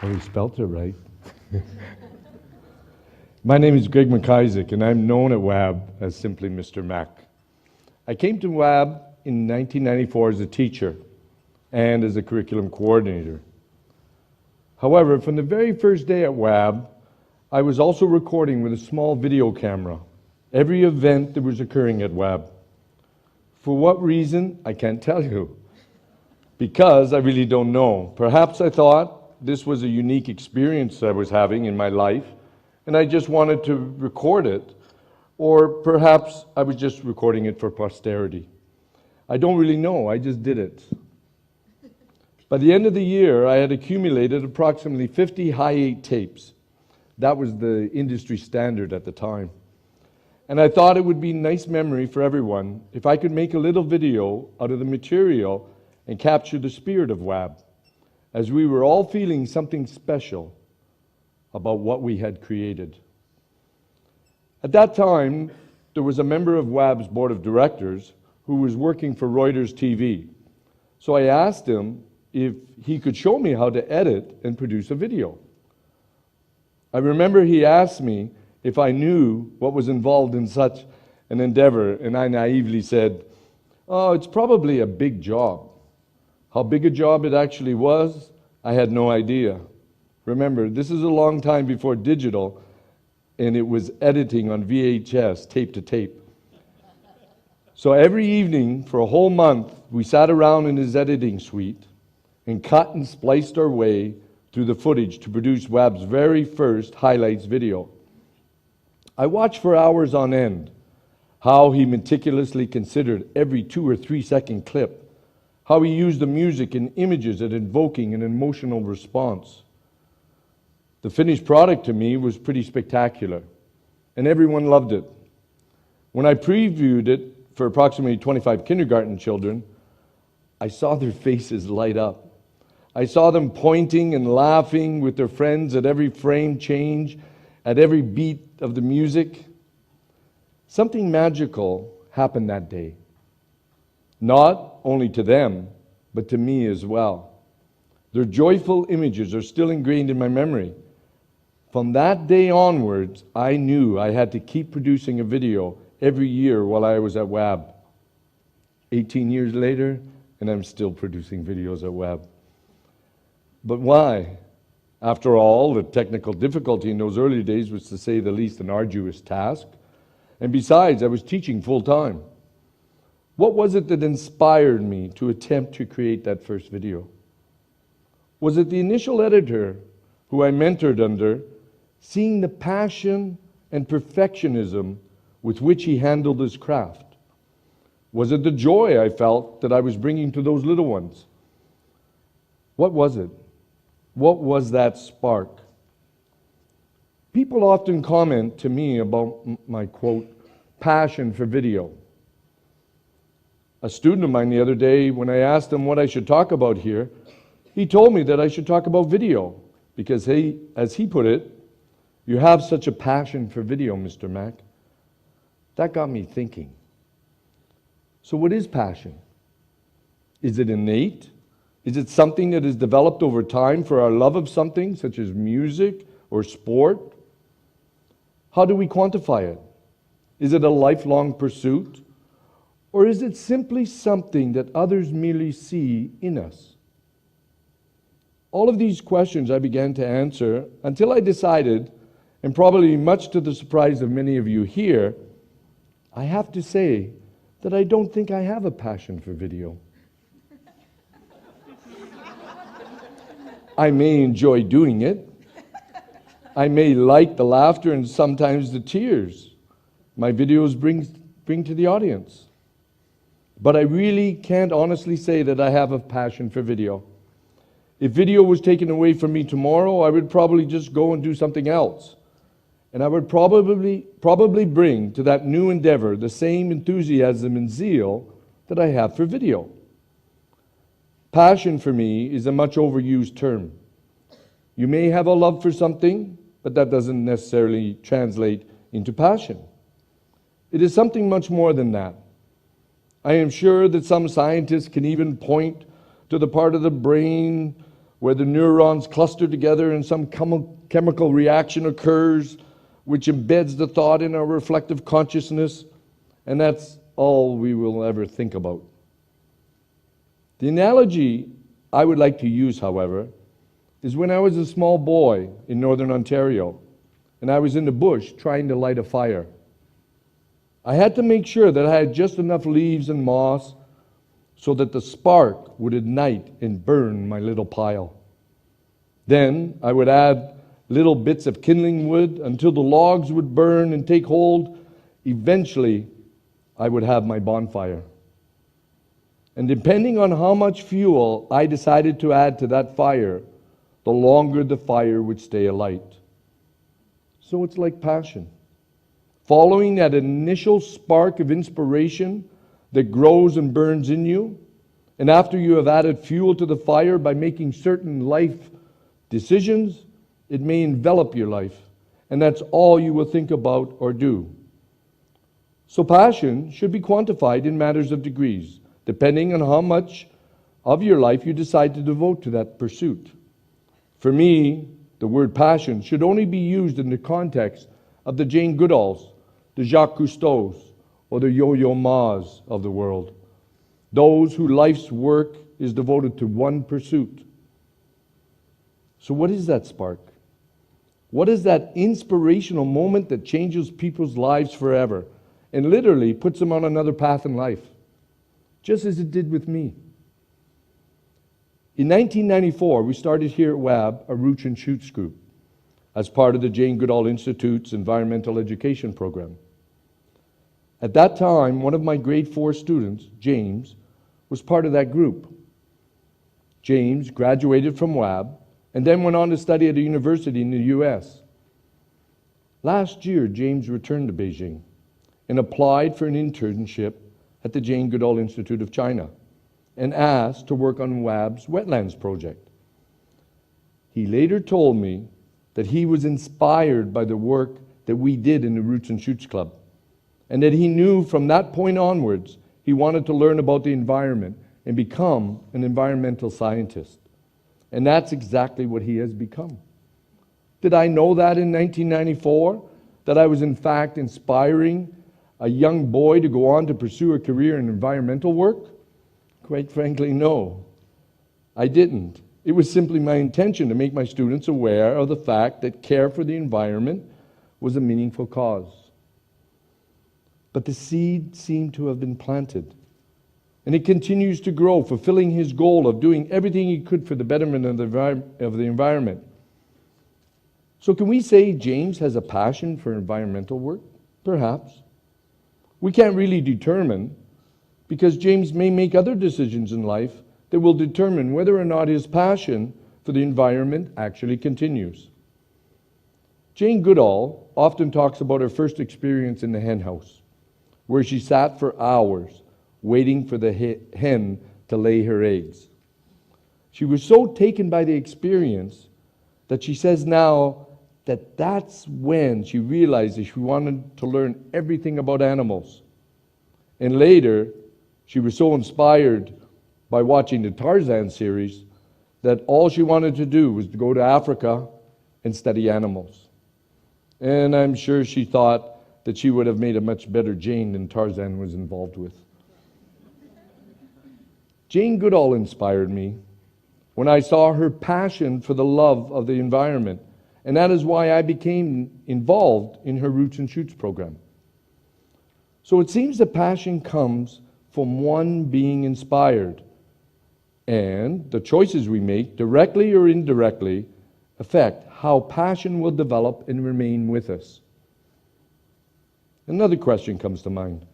Oh, he spelt it right. My name is Greg MacIsaac, and I'm known at WAB as simply Mr. Mac. I came to WAB in 1994 as a teacher and as a curriculum coordinator. However, from the very first day at WAB, I was also recording with a small video camera every event that was occurring at WAB. For what reason, I can't tell you, because I really don't know. Perhaps I thought this was a unique experience I was having in my life, and I just wanted to record it, or perhaps I was just recording it for posterity. I don't really know, I just did it. By the end of the year, I had accumulated approximately 50 high-8 tapes. That was the industry standard at the time. And I thought it would be a nice memory for everyone if I could make a little video out of the material and capture the spirit of WAB, as we were all feeling something special about what we had created. At that time, there was a member of WAB's board of directors who was working for Reuters TV. So I asked him if he could show me how to edit and produce a video. I remember he asked me if I knew what was involved in such an endeavor, and I naively said, "Oh, it's probably a big job." How big a job it actually was, I had no idea. Remember, this is a long time before digital, and it was editing on VHS, tape to tape. So every evening for a whole month, we sat around in his editing suite and cut and spliced our way through the footage to produce WAB's very first highlights video. I watched for hours on end how he meticulously considered every 2 or 3 second clip, how he used the music and images at invoking an emotional response. The finished product to me was pretty spectacular, and everyone loved it. When I previewed it for approximately 25 kindergarten children, I saw their faces light up. I saw them pointing and laughing with their friends at every frame change, at every beat of the music. Something magical happened that day, not only to them, but to me as well. Their joyful images are still ingrained in my memory. From that day onwards, I knew I had to keep producing a video every year while I was at WAB. 18 years later, and I'm still producing videos at WAB. But why? After all, the technical difficulty in those early days was, to say the least, an arduous task. And besides, I was teaching full-time. What was it that inspired me to attempt to create that first video? Was it the initial editor who I mentored under, seeing the passion and perfectionism with which he handled his craft? Was it the joy I felt that I was bringing to those little ones? What was it? What was that spark? People often comment to me about my, quote, passion for video. A student of mine the other day, when I asked him what I should talk about here, he told me that I should talk about video because he, as he put it, "You have such a passion for video, Mr. Mac." That got me thinking. So what is passion? Is it innate? Is it something that is developed over time for our love of something, such as music or sport? How do we quantify it? Is it a lifelong pursuit? Or is it simply something that others merely see in us? All of these questions I began to answer until I decided, and probably much to the surprise of many of you here, I have to say that I don't think I have a passion for video. I may enjoy doing it. I may like the laughter and sometimes the tears my videos bring to the audience. But I really can't honestly say that I have a passion for video. If video was taken away from me tomorrow, I would probably just go and do something else. And I would probably bring to that new endeavor the same enthusiasm and zeal that I have for video. Passion for me is a much overused term. You may have a love for something, but that doesn't necessarily translate into passion. It is something much more than that. I am sure that some scientists can even point to the part of the brain where the neurons cluster together and some chemical reaction occurs which embeds the thought in our reflective consciousness, and that's all we will ever think about. The analogy I would like to use, however, is when I was a small boy in Northern Ontario, and I was in the bush trying to light a fire. I had to make sure that I had just enough leaves and moss so that the spark would ignite and burn my little pile. Then I would add little bits of kindling wood until the logs would burn and take hold. Eventually, I would have my bonfire. And depending on how much fuel I decided to add to that fire, the longer the fire would stay alight. So it's like passion. Following that initial spark of inspiration that grows and burns in you, and after you have added fuel to the fire by making certain life decisions, it may envelop your life, and that's all you will think about or do. So passion should be quantified in matters of degrees, depending on how much of your life you decide to devote to that pursuit. For me, the word passion should only be used in the context of the Jane Goodalls, the Jacques Cousteaus, or the Yo-Yo Ma's of the world. Those whose life's work is devoted to one pursuit. So what is that spark? What is that inspirational moment that changes people's lives forever and literally puts them on another path in life? Just as it did with me. In 1994, we started here at WAB a Roots and Shoots group as part of the Jane Goodall Institute's environmental education program. At that time, one of my grade 4 students, James, was part of that group. James graduated from WAB and then went on to study at a university in the US. Last year, James returned to Beijing and applied for an internship at the Jane Goodall Institute of China and asked to work on WAB's wetlands project. He later told me that he was inspired by the work that we did in the Roots and Shoots Club, and that he knew from that point onwards he wanted to learn about the environment and become an environmental scientist. And that's exactly what he has become. Did I know that in 1994? That I was in fact inspiring a young boy to go on to pursue a career in environmental work? Quite frankly, no. I didn't. It was simply my intention to make my students aware of the fact that care for the environment was a meaningful cause. But the seed seemed to have been planted. And it continues to grow, fulfilling his goal of doing everything he could for the betterment of the environment. So can we say James has a passion for environmental work? Perhaps. We can't really determine, because James may make other decisions in life that will determine whether or not his passion for the environment actually continues. Jane Goodall often talks about her first experience in the hen house, where she sat for hours waiting for the hen to lay her eggs. She was so taken by the experience that she says now that that's when she realized that she wanted to learn everything about animals. And later, she was so inspired by watching the Tarzan series that all she wanted to do was to go to Africa and study animals. And I'm sure she thought that she would have made a much better Jane than Tarzan was involved with. Jane Goodall inspired me when I saw her passion for the love of the environment, and that is why I became involved in her Roots and Shoots program. So it seems that passion comes from one being inspired, and the choices we make, directly or indirectly, affect how passion will develop and remain with us. Another question comes to mind.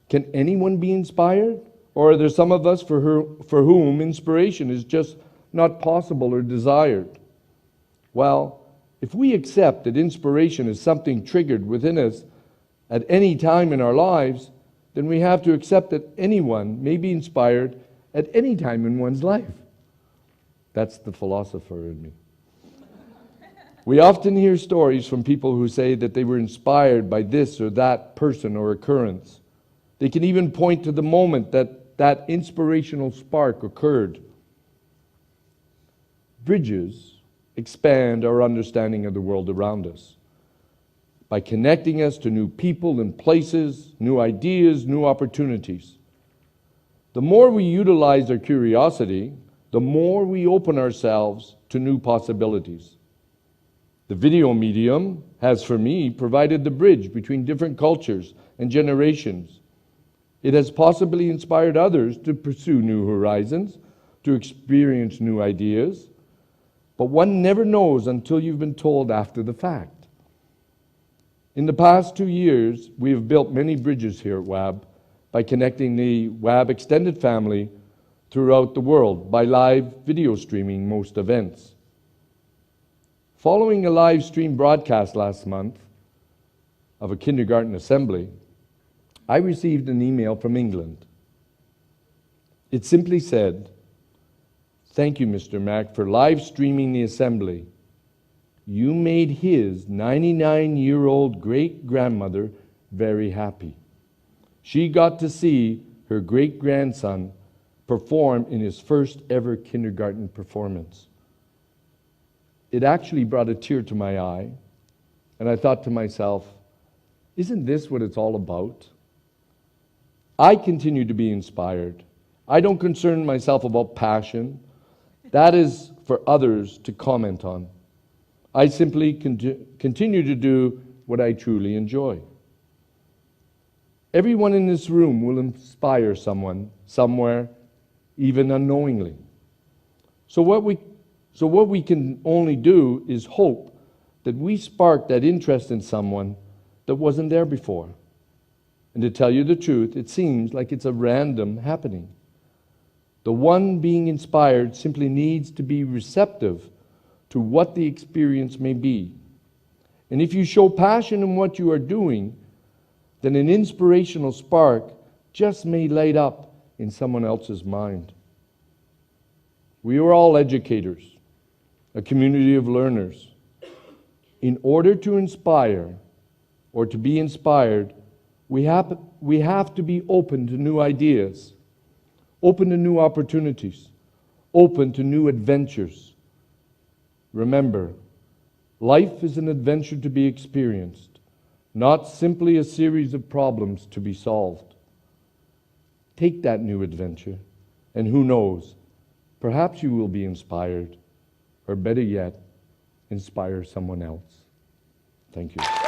Can anyone be inspired? Or are there some of us for whom inspiration is just not possible or desired? Well, if we accept that inspiration is something triggered within us at any time in our lives, then we have to accept that anyone may be inspired at any time in one's life. That's the philosopher in me. We often hear stories from people who say that they were inspired by this or that person or occurrence. They can even point to the moment that inspirational spark occurred. bridges expand our understanding of the world around us by connecting us to new people and places, new ideas, new opportunities. The more we utilize our curiosity, the more we open ourselves to new possibilities. The video medium has, for me, provided the bridge between different cultures and generations. It has possibly inspired others to pursue new horizons, to experience new ideas, but one never knows until you've been told after the fact. In the past 2 years, we have built many bridges here at WAB by connecting the WAB extended family throughout the world by live video streaming most events. Following a live stream broadcast last month of a kindergarten assembly, I received an email from England. It simply said, "Thank you, Mr. Mac, for live streaming the assembly. You made his 99-year-old great-grandmother very happy. She got to see her great-grandson perform in his first ever kindergarten performance." It actually brought a tear to my eye, and I thought to myself, isn't this what it's all about? I continue to be inspired. I don't concern myself about passion. That is for others to comment on. I simply continue to do what I truly enjoy. Everyone in this room will inspire someone, somewhere, even unknowingly. So what we can only do is hope that we spark that interest in someone that wasn't there before. And to tell you the truth, it seems like it's a random happening. The one being inspired simply needs to be receptive to what the experience may be. And if you show passion in what you are doing, then an inspirational spark just may light up in someone else's mind. We are all educators, a community of learners. In order to inspire or to be inspired, we have to be open to new ideas, open to new opportunities, open to new adventures. Remember, life is an adventure to be experienced, not simply a series of problems to be solved. Take that new adventure, and who knows, perhaps you will be inspired, or better yet, inspire someone else. Thank you.